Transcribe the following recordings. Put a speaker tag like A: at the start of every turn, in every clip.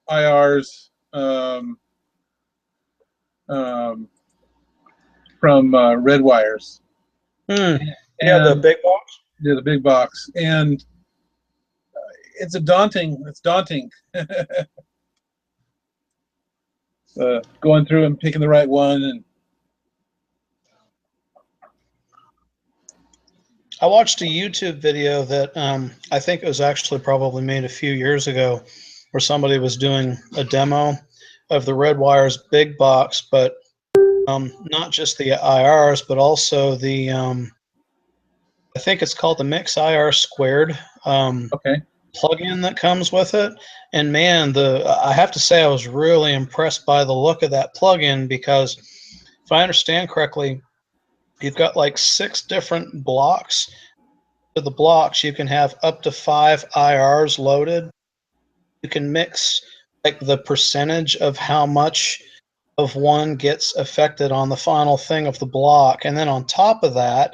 A: IRs from Red Wires.
B: Yeah, the big box.
A: Yeah, the big box, and it's daunting. Going through and picking the right one. And
B: I watched a YouTube video that I think it was actually probably made a few years ago, where somebody was doing a demo of the Red Wires big box, but not just the IRs, but also the I think it's called the Mix IR Squared
A: okay.
B: plugin that comes with it. And man, I have to say I was really impressed by the look of that plugin, because if I understand correctly, you've got like 6 different blocks. To the blocks, you can have up to 5 IRs loaded. You can mix like the percentage of how much of one gets affected on the final thing of the block. And then on top of that,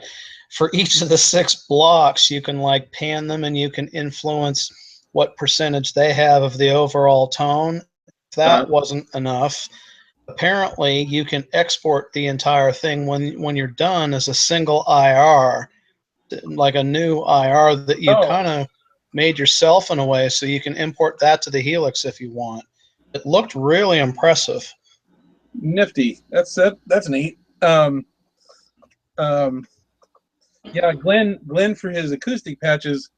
B: for each of the 6 blocks, you can like pan them and you can influence what percentage they have of the overall tone. If that wasn't enough, apparently you can export the entire thing when you're done as a single IR, like a new IR that you kind of made yourself in a way, so you can import that to the Helix if you want. It looked really impressive.
A: Nifty. That's neat. Yeah, Glenn for his acoustic patches,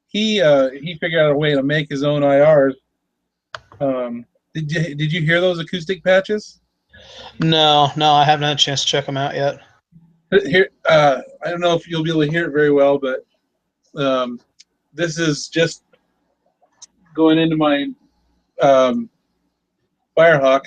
A: he figured out a way to make his own IRs. Did you hear those acoustic patches?
B: No, I haven't had a chance to check them out yet.
A: Here, I don't know if you'll be able to hear it very well, but this is just going into my Firehawk.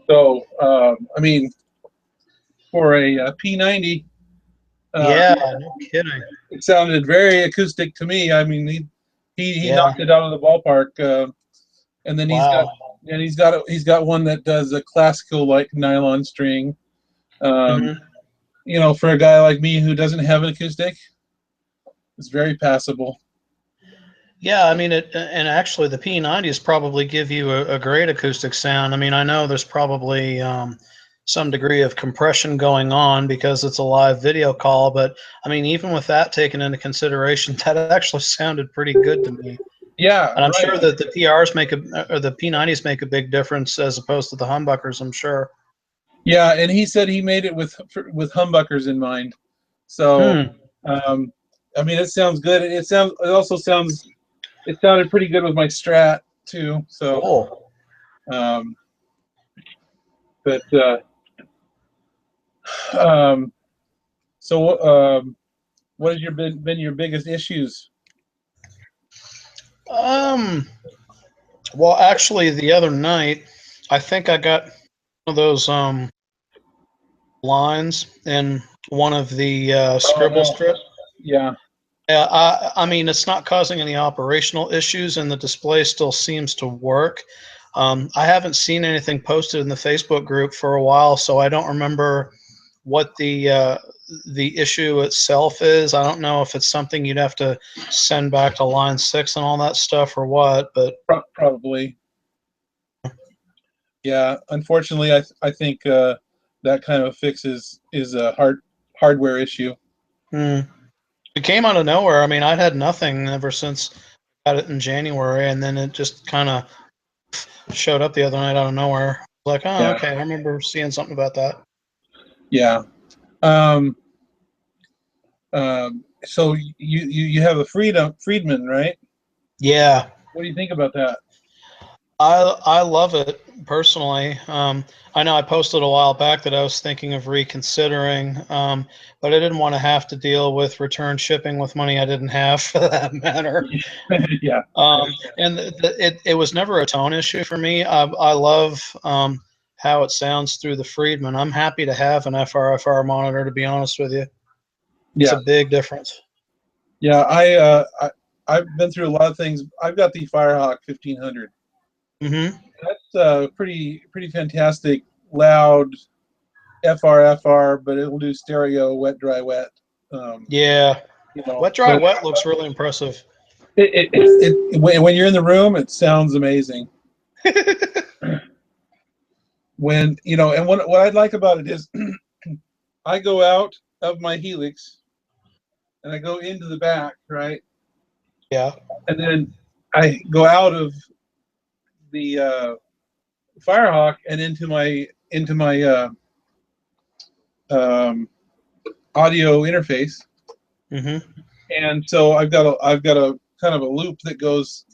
A: So, I mean, for a P90,
B: yeah, no kidding.
A: It sounded very acoustic to me. I mean, he knocked it out of the ballpark. And then he's got one that does a classical like nylon string. You know, for a guy like me who doesn't have an acoustic, it's very passable.
B: Yeah, I mean, and actually the P90s probably give you a great acoustic sound. I mean, I know there's probably some degree of compression going on because it's a live video call, but I mean, even with that taken into consideration, that actually sounded pretty good to me.
A: Yeah,
B: and I'm sure that the PRs or the P90s make a big difference as opposed to the humbuckers, I'm sure.
A: Yeah, and he said he made it with humbuckers in mind. So, I mean, it sounds good. It sounded pretty good with my Strat too. So,
B: cool.
A: What has been your biggest issues?
B: Well, actually, the other night, I think I got one of those lines in one of the scribble strips.
A: Yeah.
B: I mean, it's not causing any operational issues, and the display still seems to work. I haven't seen anything posted in the Facebook group for a while, so I don't remember what the issue itself is. I don't know if it's something you'd have to send back to line 6 and all that stuff or what, but
A: probably. Yeah, unfortunately, I think that kind of fix is a hardware issue.
B: It came out of nowhere. I mean, I'd had nothing ever since I got it in January, and then it just kind of showed up the other night out of nowhere. Like, oh, yeah. Okay, I remember seeing something about that.
A: Yeah. So you have a Friedman, right?
B: Yeah.
A: What do you think about that?
B: I love it personally. I know I posted a while back that I was thinking of reconsidering, but I didn't want to have to deal with return shipping with money I didn't have, for that matter.
A: Yeah.
B: And it was never a tone issue for me. I love how it sounds through the Friedman. I'm happy to have an FR monitor, to be honest with you. It's a big difference.
A: Yeah, I've been through a lot of things. I've got the Firehawk 1500.
B: Mm-hmm.
A: That's pretty fantastic, loud FR, but it will do stereo, wet, dry, wet.
B: Yeah.
A: You know,
B: Wet, dry, wet looks really impressive.
A: When you're in the room, it sounds amazing. When you know, and what I'd like about it is, I go out of my Helix and I go into the back, right?
B: Yeah.
A: And then I go out of the Firehawk and into my audio interface.
B: Mm-hmm.
A: And so I've got a kind of a loop that goes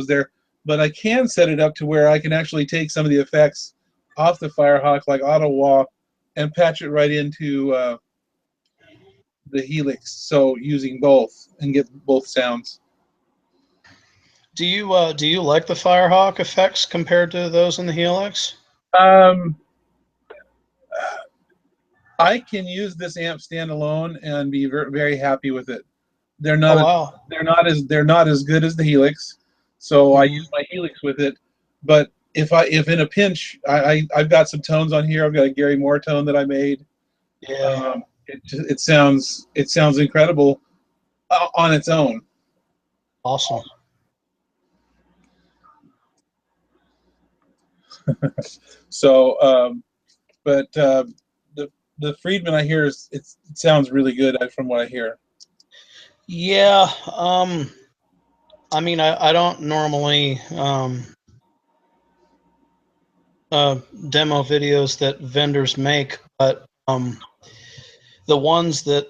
A: there, but I can set it up to where I can actually take some of the effects off the Firehawk, like auto wah, and patch it right into the Helix. So using both and get both sounds.
B: Do you like the Firehawk effects compared to those in the Helix?
A: Um, I can use this amp standalone and be very happy with it. They're not
B: Oh wow.
A: they're not as good as the Helix, so I use my Helix with it. But if in a pinch, I've got some tones on here. I've got a Gary Moore tone that I made.
B: Yeah.
A: It sounds incredible on its own.
B: Awesome.
A: So, but the Friedman I hear it sounds really good from what I hear.
B: Yeah. I mean, I don't normally demo videos that vendors make, but the ones that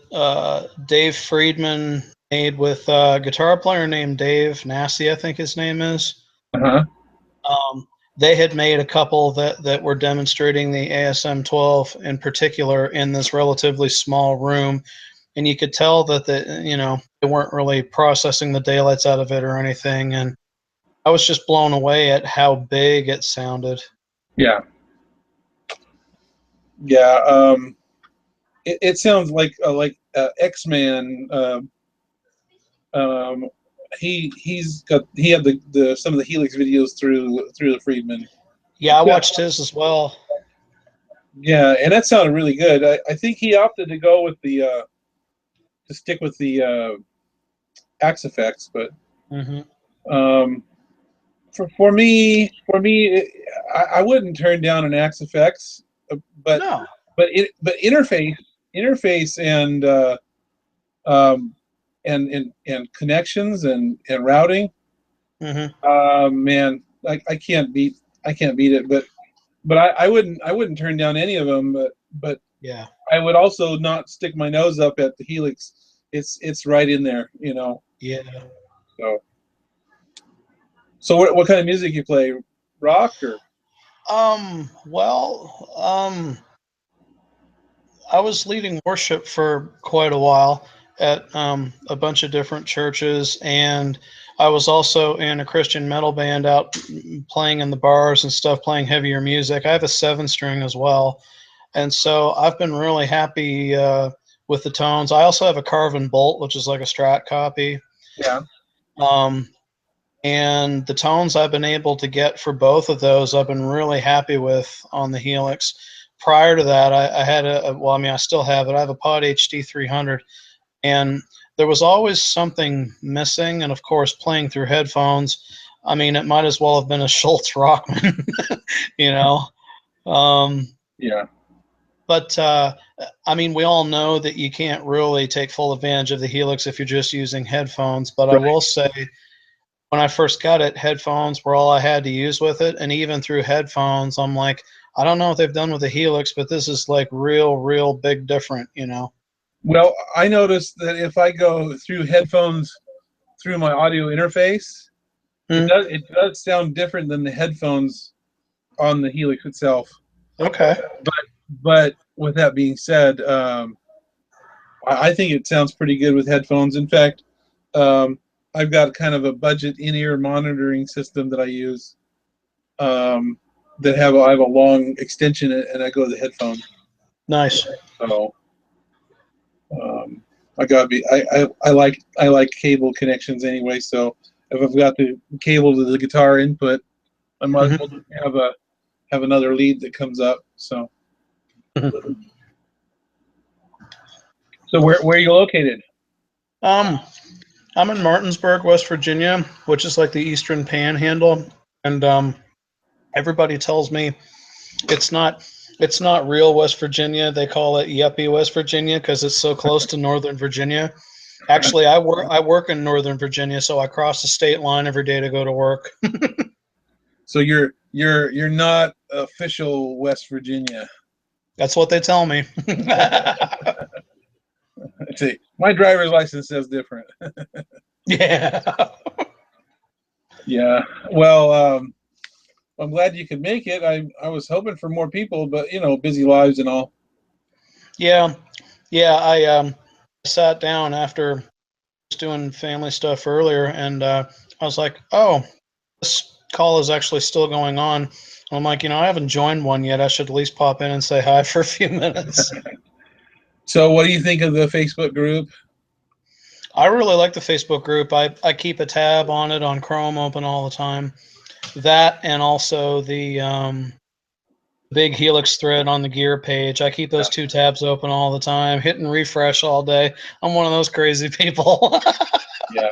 B: Dave Friedman made with a guitar player named Dave Nasty, I think his name is.
A: Uh-huh.
B: They had made a couple that were demonstrating the ASM 12 in particular in this relatively small room, and you could tell that they weren't really processing the daylights out of it or anything, and I was just blown away at how big it sounded.
A: Yeah. Yeah. It sounds like X-Man. Um, he had the some of the Helix videos through the Friedman.
B: Yeah, I watched his as well.
A: Yeah, and that sounded really good. I think he opted to go with the to stick with the Axe effects, but um, for me, I wouldn't turn down an Axe effects, but
B: No.
A: but interface um, and connections and routing. Man, I can't beat it. But I wouldn't turn down any of them. But
B: Yeah.
A: I would also not stick my nose up at the Helix. It's right in there, you know.
B: Yeah.
A: So what kind of music you play? Rock or?
B: Well, I was leading worship for quite a while at a bunch of different churches, and I was also in a Christian metal band out playing in the bars and stuff, playing heavier music. I have a 7-string as well, and so I've been really happy with the tones. I also have a Carvin Bolt, which is like a Strat copy.
A: Yeah.
B: And the tones I've been able to get for both of those, I've been really happy with on the Helix. Prior to that, I had well, I mean, I still have it. I have a Pod HD 300, and there was always something missing. And of course, playing through headphones, I mean, it might as well have been a Schultz Rockman, you know.
A: Yeah.
B: But I mean, we all know that you can't really take full advantage of the Helix if you're just using headphones. But I will say, when I first got it, headphones were all I had to use with it. And even through headphones, I'm like, I don't know what they've done with the Helix, but this is like real big different, you know?
A: Well, I noticed that if I go through headphones through my audio interface, it does sound different than the headphones on the Helix itself.
B: Okay.
A: But with that being said, I think it sounds pretty good with headphones. In fact, I've got kind of a budget in-ear monitoring system that I use that I have a long extension and I go to the headphones.
B: Nice.
A: So I gotta be. I like cable connections anyway. So if I've got the cable to the guitar input, I might as well have another lead that comes up. So so where are you located?
B: I'm in Martinsburg, West Virginia, which is like the Eastern Panhandle, and everybody tells me it's not real West Virginia. They call it yuppie West Virginia because it's so close to Northern Virginia. Actually, I work in Northern Virginia, so I cross the state line every day to go to work.
A: So you're not official West Virginia.
B: That's what they tell me.
A: See, my driver's license says different.
B: Yeah.
A: Yeah. Well, I'm glad you could make it. I was hoping for more people, but busy lives and all.
B: Yeah. Yeah. I sat down after doing family stuff earlier, and I was like, oh, this call is actually still going on. I'm like, I haven't joined one yet. I should at least pop in and say hi for a few minutes.
A: So what do you think of the Facebook group?
B: I really like the Facebook group. I keep a tab on it on Chrome open all the time. That and also the big Helix thread on the gear page. I keep those two tabs open all the time, hitting refresh all day. I'm one of those crazy people.
A: Yeah.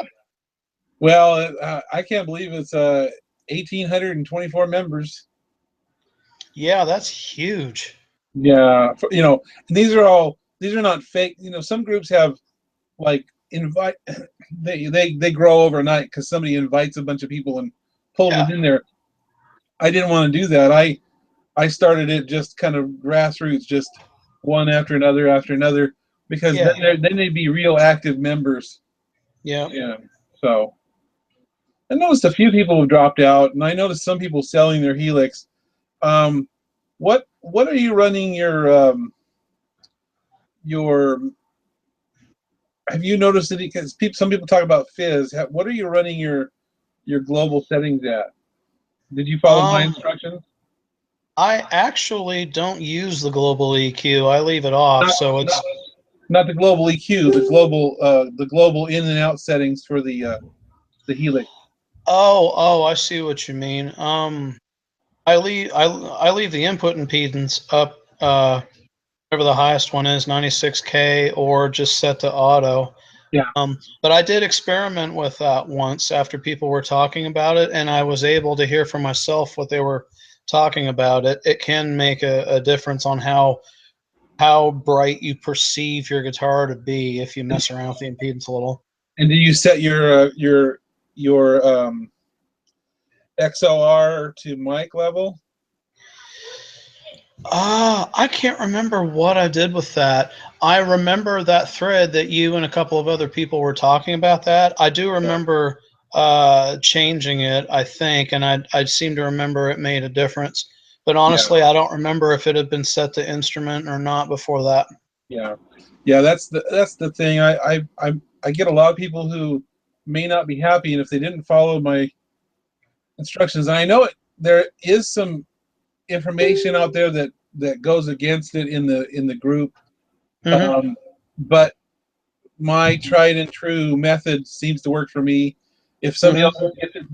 A: Well, I can't believe it's 1,824 members.
B: Yeah, that's huge.
A: Yeah, these are not fake. Some groups have like invite they grow overnight because somebody invites a bunch of people and pulls them in there. I didn't want to do that. I started it just kind of grassroots, just one after another, because then they'd be real active members.
B: Yeah.
A: Yeah. So I noticed a few people have dropped out, and I noticed some people selling their Helix. What are you running your have you noticed it? Because some people talk about fizz. What are you running your global settings at? Did you follow my instructions?
B: I actually don't use the global EQ. I leave it off, so it's
A: not the global EQ, the global in and out settings for the Helix.
B: Oh, I see what you mean. I leave the input impedance up, whatever the highest one is, 96K, or just set to auto.
A: Yeah.
B: But I did experiment with that once after people were talking about it, and I was able to hear for myself what they were talking about. It can make a difference on how bright you perceive your guitar to be if you mess around with the impedance a little.
A: And do you set your XLR to mic level?
B: I can't remember what I did with that. I remember that thread that you and a couple of other people were talking about that. I do remember changing it, I think, and I seem to remember it made a difference. But honestly, I don't remember if it had been set to instrument or not before that.
A: Yeah, yeah, that's the thing. I get a lot of people who may not be happy, and if they didn't follow my instructions, and I know there is some information out there that goes against it in the group, but my tried and true method seems to work for me. If somebody else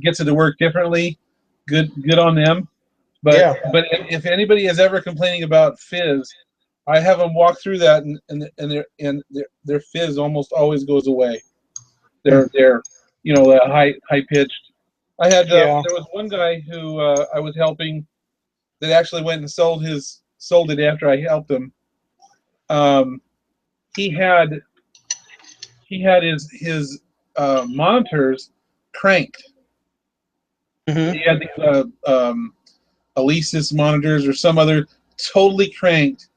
A: gets it to work differently, good on them. But if anybody is ever complaining about fizz, I have them walk through that, and their fizz almost always goes away. They're high pitched. I had there was one guy who I was helping that actually went and sold it after I helped him. He had his monitors cranked. He had these Alesis monitors or some other totally cranked,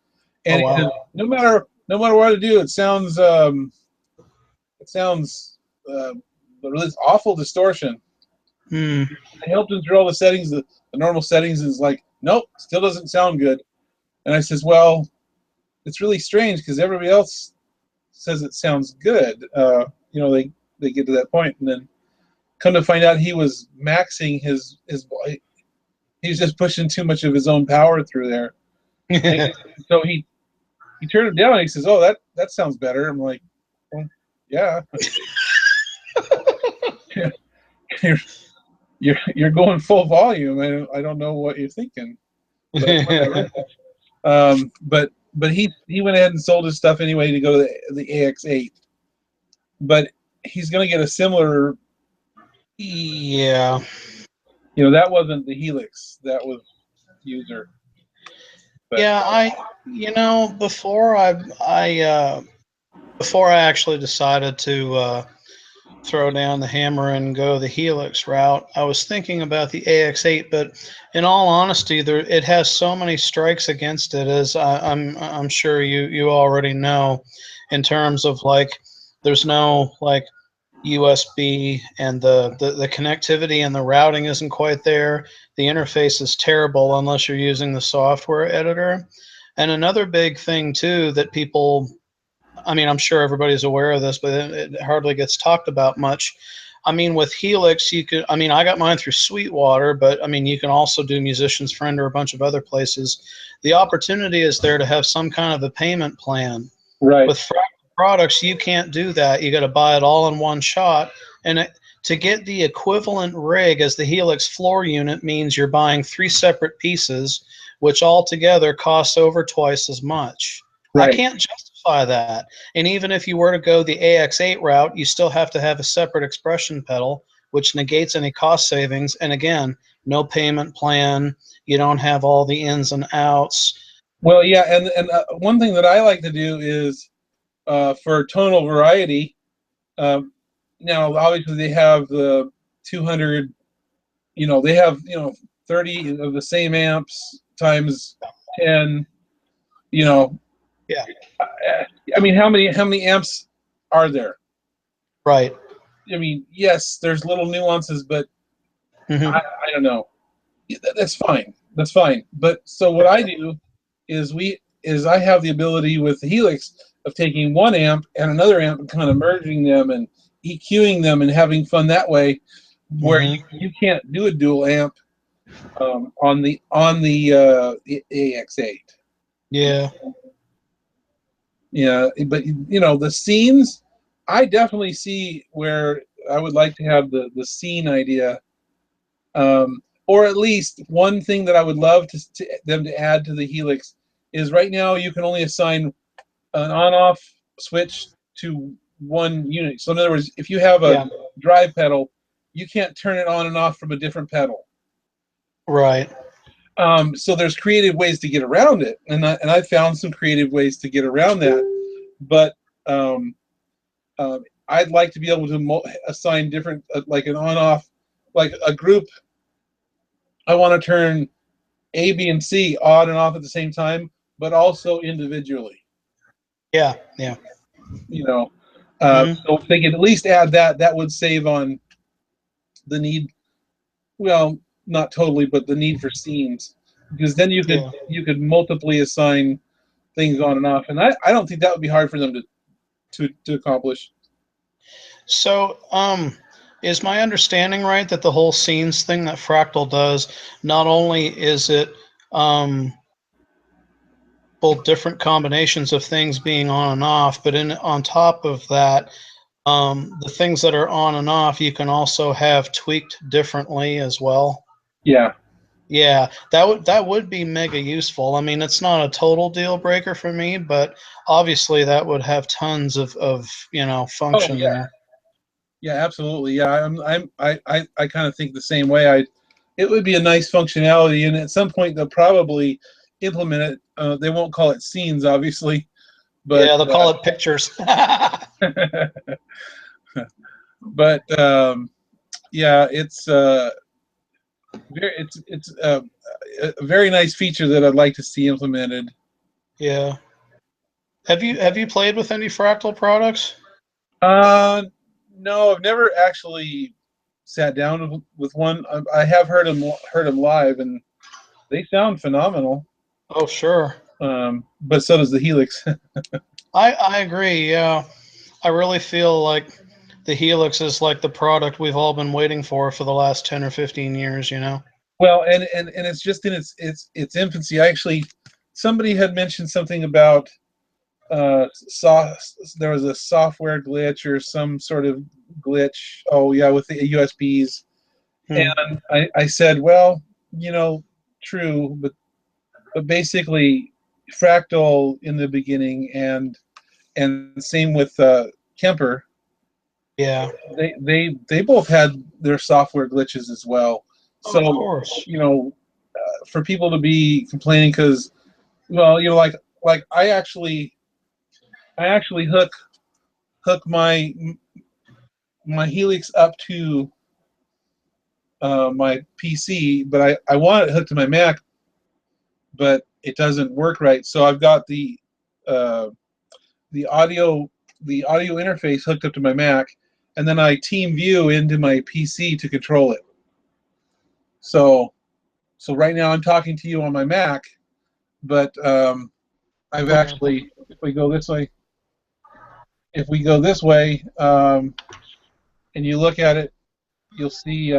A: and no matter what I do, it sounds this awful distortion. I helped him through all the settings. The normal settings is like, nope, still doesn't sound good. And I says, well, it's really strange because everybody else says it sounds good. They get to that point, and then come to find out he was maxing his he was just pushing too much of his own power through there. So he turned it down and he says, oh, that sounds better. I'm like, well, Yeah. you're going full volume. I don't know what you're thinking, but whatever. But he went ahead and sold his stuff anyway to go to the AX8. But he's going to get a similar.
B: Yeah.
A: You know, that wasn't the Helix. That was user. But,
B: Yeah, before I actually decided to throw down the hammer and go the Helix route, I was thinking about the AX8, but in all honesty, it has so many strikes against it, as I'm sure you already know, in terms of like there's no like USB, and the connectivity and the routing isn't quite there. The interface is terrible unless you're using the software editor. And another big thing too that people, I mean, I'm sure everybody's aware of this, but it hardly gets talked about much. I mean, with Helix, you could, I mean, I got mine through Sweetwater, but I mean, you can also do Musician's Friend or a bunch of other places. The opportunity is there to have some kind of a payment plan.
A: right.
B: With products, you can't do that. You got to buy it all in one shot. And to get the equivalent rig as the Helix floor unit means you're buying 3 separate pieces, which altogether costs over twice as much.
A: Right.
B: I can't justify that. And even if you were to go the AX8 route, you still have to have a separate expression pedal, which negates any cost savings. And again, no payment plan. You don't have all the ins and outs.
A: Well, yeah, and one thing that I like to do is for tonal variety. Now, obviously, they have the 200. You know, they have 30 of the same amps times 10. You know,
B: Yeah.
A: I mean, how many amps are there?
B: Right.
A: I mean, yes, there's little nuances, but I don't know. That's fine. That's fine. But so what I do is I have the ability with the Helix of taking one amp and another amp and kind of merging them and EQing them and having fun that way, where you can't do a dual amp on the AX8.
B: Yeah.
A: Yeah, but the scenes, I definitely see where I would like to have the scene idea. Or at least one thing that I would love them to add to the Helix is right now you can only assign an on-off switch to one unit. So in other words, if you have a drive pedal, you can't turn it on and off from a different pedal.
B: Right.
A: So there's creative ways to get around it, and I found some creative ways to get around that. But I'd like to be able to assign different, like an on-off, like a group. I want to turn A, B, and C on and off at the same time, but also individually.
B: Yeah, yeah.
A: So if they could at least add that, that would save on the need. Well, not totally, but the need for scenes, because then you could multiply assign things on and off, and I don't think that would be hard for them to accomplish.
B: So, is my understanding right that the whole scenes thing that Fractal does, not only is it both different combinations of things being on and off, but on top of that, the things that are on and off, you can also have tweaked differently as well?
A: Yeah.
B: Yeah, that would be mega useful. I mean, it's not a total deal breaker for me, but obviously that would have tons of function there.
A: Yeah, absolutely. Yeah, I kind of think the same way. It would be a nice functionality, and at some point they'll probably implement it. They won't call it scenes, obviously, but
B: yeah, they'll call it pictures.
A: But yeah, it's a very nice feature that I'd like to see implemented.
B: Yeah. Have you played with any Fractal products?
A: No, I've never actually sat down with one. I have heard them live, and they sound phenomenal.
B: Oh, sure.
A: But so does the Helix.
B: I agree. Yeah, I really feel like the Helix is like the product we've all been waiting for the last 10 or 15 years.
A: Well, and it's just in its infancy. Actually, somebody had mentioned something about there was a software glitch or some sort of glitch. Oh yeah, with the USBs. And I said, well, true, but basically, Fractal in the beginning, and same with Kemper.
B: Yeah,
A: they both had their software glitches as well. So
B: of course,
A: for people to be complaining because, well, like I actually hook my Helix up to my PC, but I want it hooked to my Mac, but it doesn't work right. So I've got uh, the audio interface hooked up to my Mac, and then I Teamview into my PC to control it. So right now I'm talking to you on my Mac, but I've actually, if we go this way, and you look at it, you'll see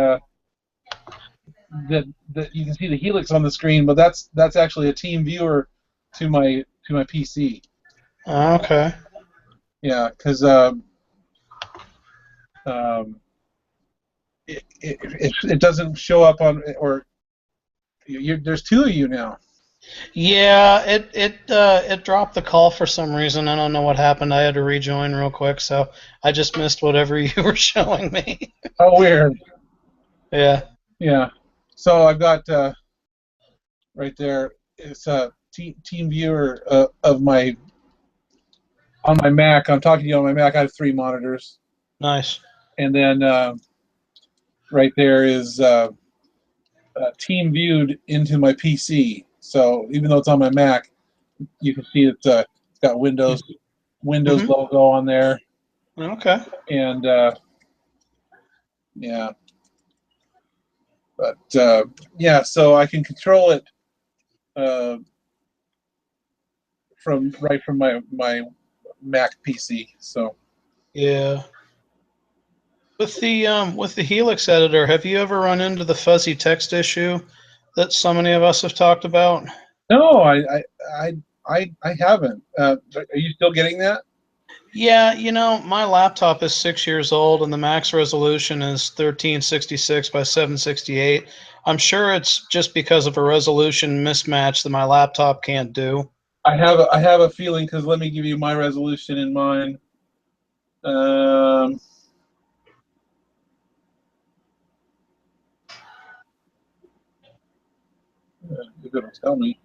A: that you can see the Helix on the screen, but that's actually a Teamviewer to my PC.
B: Okay.
A: Yeah, because it doesn't show up on, or there's two of you now.
B: Yeah, it dropped the call for some reason. I don't know what happened. I had to rejoin real quick, so I just missed whatever you were showing me.
A: Oh, weird.
B: Yeah.
A: Yeah. So I've got right there. It's a Teamviewer of my on my Mac. I'm talking to you on my Mac. I have 3 monitors.
B: Nice.
A: And then right there is team viewed into my PC. So even though it's on my Mac, you can see it's got Windows logo on there.
B: Okay.
A: And yeah, but yeah, so I can control it from my Mac PC. So
B: Yeah. With the Helix editor, have you ever run into the fuzzy text issue that so many of us have talked about?
A: no, I haven't. Are you still getting that?
B: Yeah, my laptop is 6 years old and the max resolution is 1366 by 768. I'm sure it's just because of a resolution mismatch that my laptop can't do.
A: I have a feeling, because let me give you my resolution in mine. You're gonna tell me.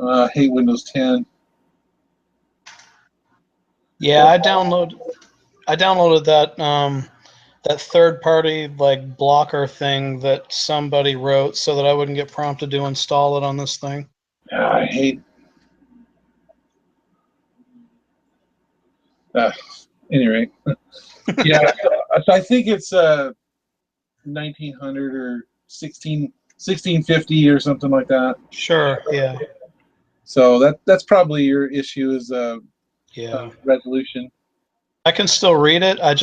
A: I hate Windows 10.
B: Yeah, I downloaded that third party like blocker thing that somebody wrote so that I wouldn't get prompted to install it on this thing.
A: I hate. Any rate, yeah. So I think it's 1900 or 1650 or something like that.
B: Sure. Yeah.
A: So that's probably your issue, is
B: Yeah.
A: resolution.
B: I can still read it. I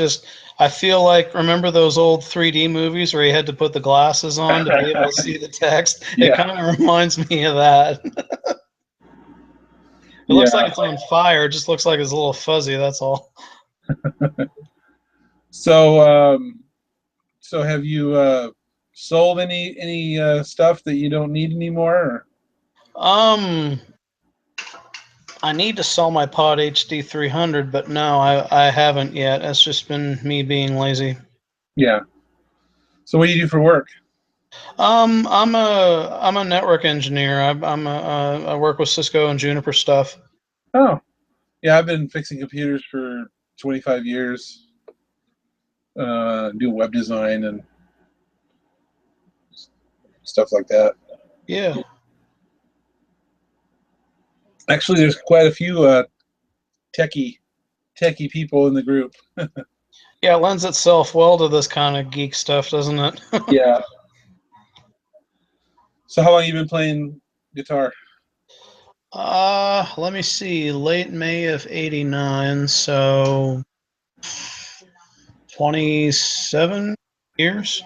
B: feel like, remember those old 3D movies where you had to put the glasses on to be able to see the text?
A: Yeah.
B: It kind of reminds me of that. It looks like it's on fire. It just looks like it's a little fuzzy. That's all.
A: So so have you sold any stuff that you don't need anymore? Or?
B: I need to sell my Pod HD 300, but no, I haven't yet. It's just been me being lazy.
A: Yeah. So what do you do for work?
B: I'm a network engineer. I work with Cisco and Juniper stuff.
A: Oh, yeah. I've been fixing computers for 25 years. Do web design and stuff like that.
B: Yeah.
A: Actually, there's quite a few techie people in the group.
B: Yeah, it lends itself well to this kind of geek stuff, doesn't it?
A: Yeah. So how long have you been playing guitar?
B: Let me see. Late May of '89, so 27 years.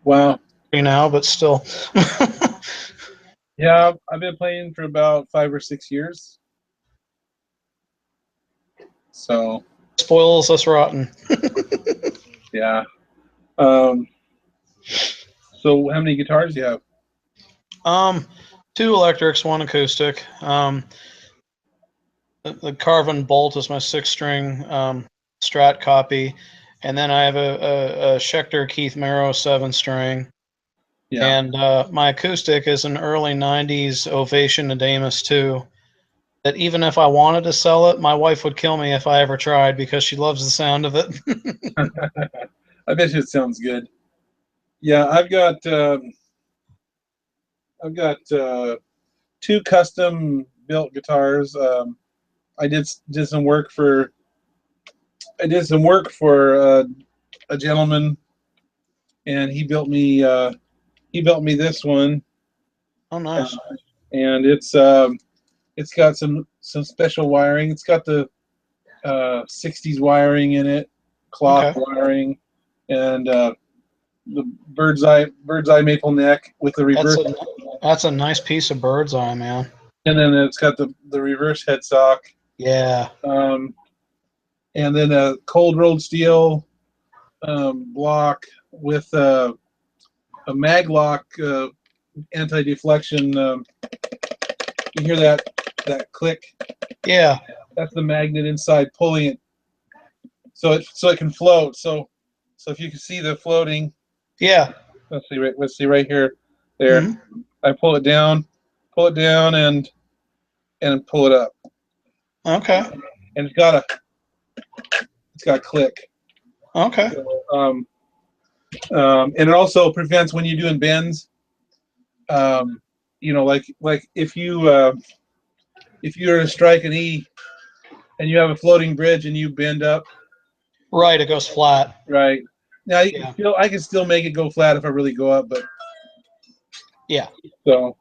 A: Wow.
B: Now, but still.
A: Yeah, I've been playing for about 5 or 6 years. So
B: spoils us rotten.
A: yeah. So how many guitars do you have?
B: 2 electrics, 1 acoustic. The Carvin Bolt is my 6-string Strat copy, and then I have a Schecter Keith Merrow 7-string.
A: Yeah.
B: And my acoustic is an early '90s Ovation Adamus 2. That even if I wanted to sell it, my wife would kill me if I ever tried because she loves the sound of it.
A: I bet you it sounds good. Yeah, I've got 2 custom built guitars. I did some work for a gentleman, and he built me this one.
B: Oh, nice.
A: And it's got some special wiring. It's got the 60s wiring in it, cloth wiring, and the bird's eye maple neck with the reverse.
B: That's a nice piece of bird's eye, man.
A: And then it's got the reverse headstock.
B: Yeah.
A: And then a cold rolled steel block with a maglock anti-deflection. You hear that click?
B: Yeah.
A: That's the magnet inside pulling it, so it can float. So if you can see the floating.
B: Yeah.
A: Let's see right here. There. Mm-hmm. I pull it down, and pull it up.
B: Okay.
A: And it's got a click.
B: Okay.
A: So, and it also prevents when you're doing bends. Like if you're to strike an E, and you have a floating bridge and you bend up.
B: Right, it goes flat.
A: Right. Now I can still make it go flat if I really go up, but
B: yeah.
A: So,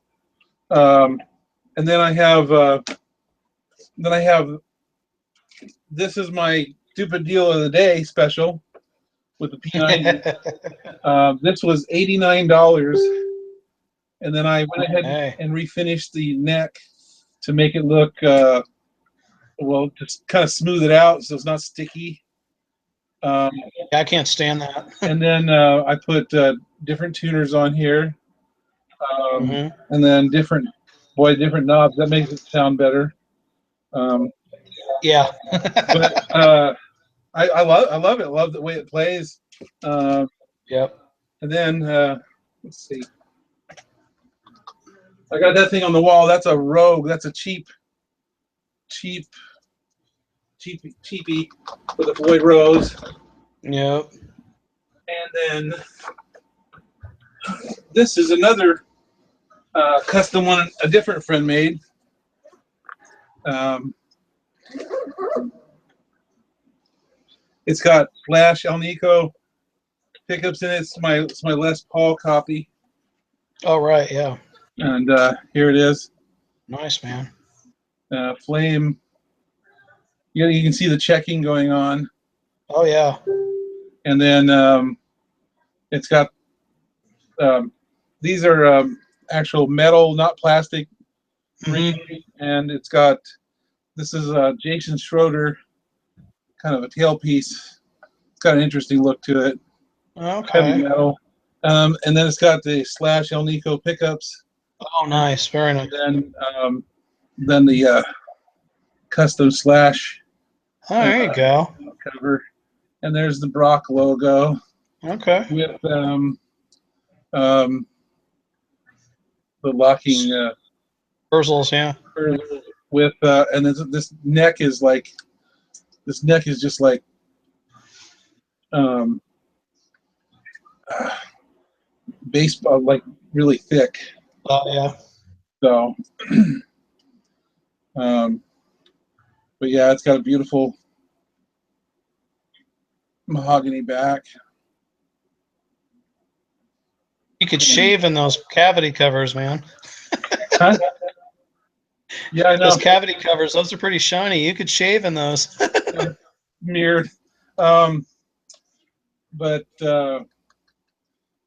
A: and then I have this is my stupid deal of the day special with the P90. This was $89, and then I went ahead and refinished the neck to make it look just kind of smooth it out so it's not sticky.
B: I can't stand that.
A: And then I put different tuners on here, and then different knobs. That makes it sound better.
B: Yeah.
A: But I love it. I love the way it plays.
B: Yep.
A: And then let's see. I got that thing on the wall. That's a Rogue. That's a cheapie with a Floyd Rose.
B: Yep.
A: And then this is another custom one, a different friend made. It's got Flash Alnico pickups in it. It's my Les Paul copy.
B: Oh, right, yeah.
A: And here it is.
B: Nice, man.
A: Flame. You can see the checking going on.
B: Oh, yeah.
A: And then it's got these are actual metal, not plastic. And it's got, this is Jason Schroeder, kind of a tailpiece. It's got an interesting look to it.
B: Okay.
A: Heavy metal. And then it's got the Slash Alnico pickups.
B: Oh, nice. Very nice.
A: And then the custom Slash.
B: Oh, there you go.
A: Cover. And there's the Brock logo.
B: Okay.
A: With the locking
B: Urzels, yeah.
A: With and this neck is just like baseball, like really thick.
B: Oh, yeah.
A: So but yeah, it's got a beautiful mahogany back.
B: You could shave in those cavity covers, man.
A: Huh? Yeah, I know.
B: Those cavity covers, those are pretty shiny. You could shave in those.
A: Mirrored. But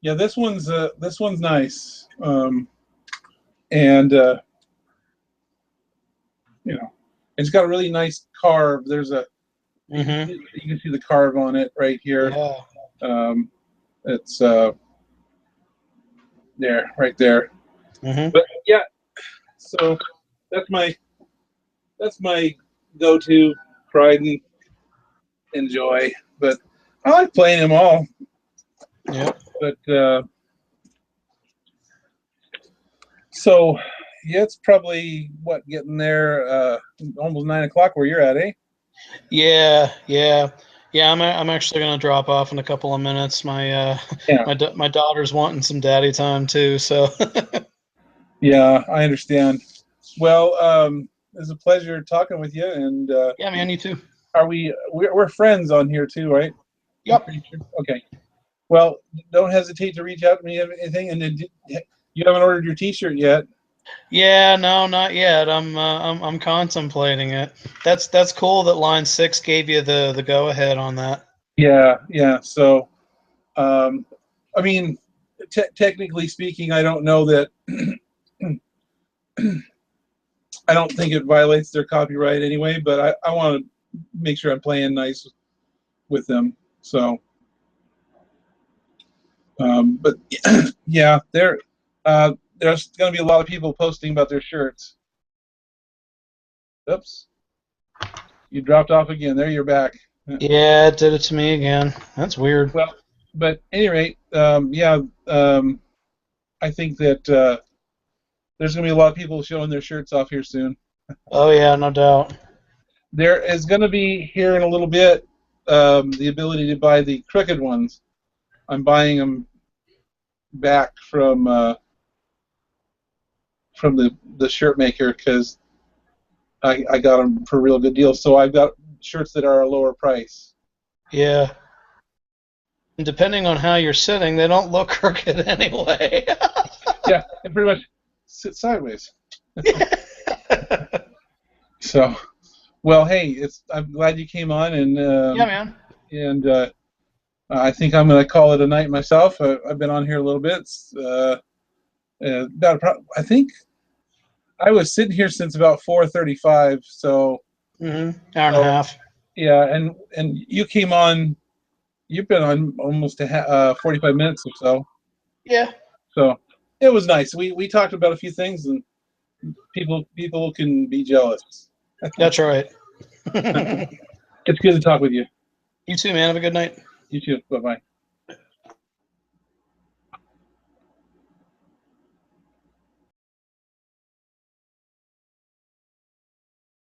A: Yeah, this one's nice. And you know, it's got a really nice carve. There's a you can see the carve on it right here.
B: Yeah.
A: It's there, right there.
B: Mm-hmm.
A: But yeah, so that's my go-to pride and enjoy. But I like playing them all.
B: Yeah.
A: But so yeah, it's probably what, getting there almost 9 o'clock where you're at, eh?
B: Yeah, yeah, yeah. I'm actually gonna drop off in a couple of minutes. My
A: Yeah.
B: my daughter's wanting some daddy time too. So
A: Yeah, I understand. Well, it's a pleasure talking with you. And
B: yeah, man, you too.
A: we're friends on here too, right? I'm
B: Yep.
A: pretty sure. Okay. Well, don't hesitate to reach out to me if anything. And then you haven't ordered your T-shirt yet.
B: Yeah, no, not yet. I'm contemplating it. That's cool that Line 6 gave you the go ahead on that.
A: Yeah, yeah. So, I mean, technically speaking, I don't know that. I don't think it violates their copyright anyway, but I want to make sure I'm playing nice with them. So, but yeah, there's going to be a lot of people posting about their shirts. Oops, you dropped off again. There, you're back.
B: Yeah, it did it to me again. That's weird.
A: Well, but at any rate, yeah, I think that there's going to be a lot of people showing their shirts off here soon.
B: Oh yeah, no doubt.
A: There is going to be here in a little bit the ability to buy the crooked ones. I'm buying them back from the shirt maker because I got them for a real good deal. So I've got shirts that are a lower price.
B: Yeah. And depending on how you're sitting, they don't look crooked anyway.
A: Yeah, and pretty much sit sideways. So, well, hey, I'm glad you came on, and
B: yeah, man.
A: And I think I'm going to call it a night myself. I've been on here a little bit. I think I was sitting here since about 4:35. So
B: Hour and a half.
A: yeah, and you came on. You've been on almost 45 minutes or so.
B: Yeah.
A: So it was nice. We talked about a few things, and people can be jealous.
B: That's right.
A: It's good to talk with you.
B: You too, man. Have a good night.
A: You too. Bye bye.